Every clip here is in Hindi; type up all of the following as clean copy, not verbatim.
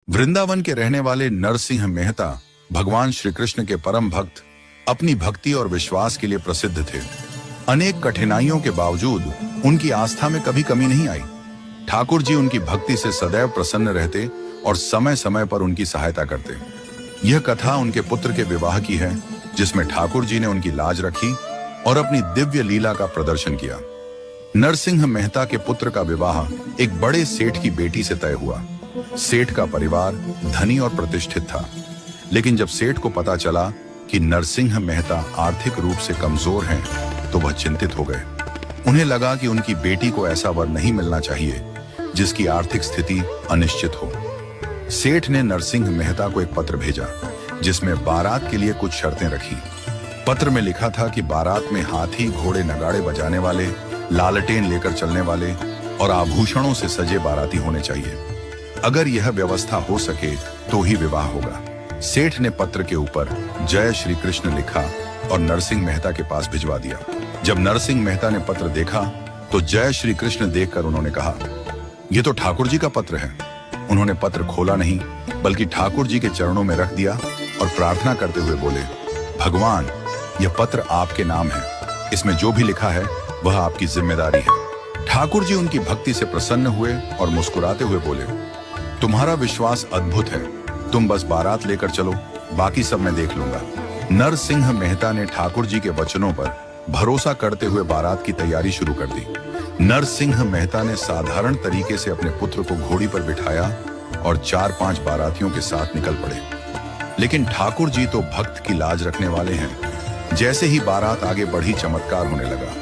वृंदावन के रहने वाले नरसिंह मेहता भगवान श्री कृष्ण के परम भक्त, अपनी भक्ति और विश्वास के लिए प्रसिद्ध थे। अनेक कठिनाइयों के बावजूद उनकी आस्था में कभी कमी नहीं आई। ठाकुर जी उनकी भक्ति से सदैव प्रसन्न रहते और समय समय पर उनकी सहायता करते। यह कथा उनके पुत्र के विवाह की है, जिसमें ठाकुर जी ने उनकी लाज रखी और अपनी दिव्य लीला का प्रदर्शन किया। नरसिंह मेहता के पुत्र का विवाह एक बड़े सेठ की बेटी से तय हुआ। सेठ का परिवार धनी और प्रतिष्ठित था, लेकिन जब सेठ को पता चला कि नरसिंह मेहता आर्थिक रूप से कमजोर हैं, तो वह चिंतित हो गए। उन्हें लगा कि उनकी बेटी को ऐसा वर नहीं मिलना चाहिए जिसकी आर्थिक स्थिति अनिश्चित हो। सेठ ने नरसिंह मेहता को एक पत्र भेजा, जिसमें बारात के लिए कुछ शर्तें रखी। पत्र में लिखा था कि बारात में हाथी, घोड़े, नगाड़े बजाने वाले, लालटेन लेकर चलने वाले और आभूषणों से सजे बाराती होने चाहिए। अगर यह व्यवस्था हो सके तो ही विवाह होगा। सेठ ने पत्र के ऊपर जय श्री कृष्ण लिखा और नरसिंह मेहता के पास भिजवा दिया। जब नरसिंह मेहता ने पत्र देखा तो जय श्री कृष्ण देखकर उन्होंने कहा, यह तो ठाकुर जी का पत्र है। उन्होंने पत्र खोला नहीं, बल्कि ठाकुर जी के चरणों में रख दिया और प्रार्थना करते हुए बोले, भगवान, यह पत्र आपके नाम है। इसमें जो भी लिखा है वह आपकी जिम्मेदारी है। ठाकुर जी उनकी भक्ति से प्रसन्न हुए और मुस्कुराते हुए बोले, तुम्हारा विश्वास अद्भुत है। तुम बस बारात लेकर चलो, बाकी सब मैं देख लूंगा। नरसिंह मेहता ने ठाकुर जी के वचनों पर भरोसा करते हुए बारात की तैयारी शुरू कर दी। नरसिंह मेहता ने साधारण तरीके से अपने पुत्र को घोड़ी पर बिठाया और 4-5 बारातियों के साथ निकल पड़े। लेकिन ठाकुर जी तो भक्त की लाज रखने वाले हैं। जैसे ही बारात आगे बढ़ी, चमत्कार होने लगा।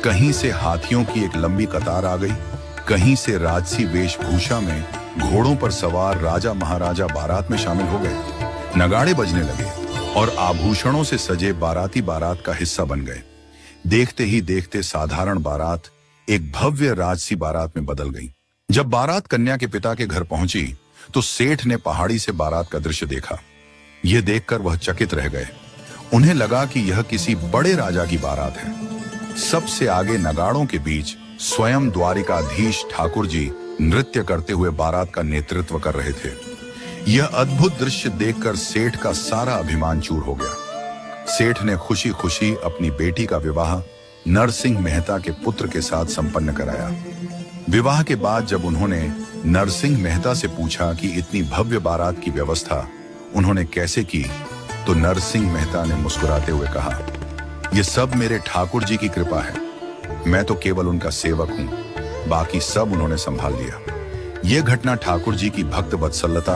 कहीं से हाथियों की एक लंबी कतार आ गई, कहीं से राजसी वेशभूषा में घोड़ों पर सवार राजा महाराजा बारात में शामिल हो गए। नगाड़े बजने लगे और आभूषणों से सजे बाराती बारात का हिस्सा बन गए। देखते ही देखते साधारण बारात एक भव्य राजसी बारात में बदल गई। जब बारात कन्या के पिता के घर पहुंची तो सेठ ने पहाड़ी से बारात का दृश्य देखा। यह देखकर वह चकित रह गए। उन्हें लगा कि यह किसी बड़े राजा की बारात है। सबसे आगे नगाड़ों के बीच स्वयं द्वारिकाधीश ठाकुर जी नृत्य करते हुए बारात का नेतृत्व कर रहे थे। यह अद्भुत दृश्य देखकर सेठ का सारा अभिमान चूर हो गया। सेठ ने खुशी खुशी अपनी बेटी का विवाह नरसिंह मेहता के पुत्र के साथ संपन्न कराया। विवाह के बाद जब उन्होंने नरसिंह मेहता से पूछा कि इतनी भव्य बारात की व्यवस्था उन्होंने कैसे की, तो नरसिंह मेहता ने मुस्कुराते हुए कहा, यह सब मेरे ठाकुर जी की कृपा है। मैं तो केवल उनका सेवक हूं, बाकी सब उन्होंने संभाल लिया। यह घटना ठाकुर जी की भक्त वत्सलता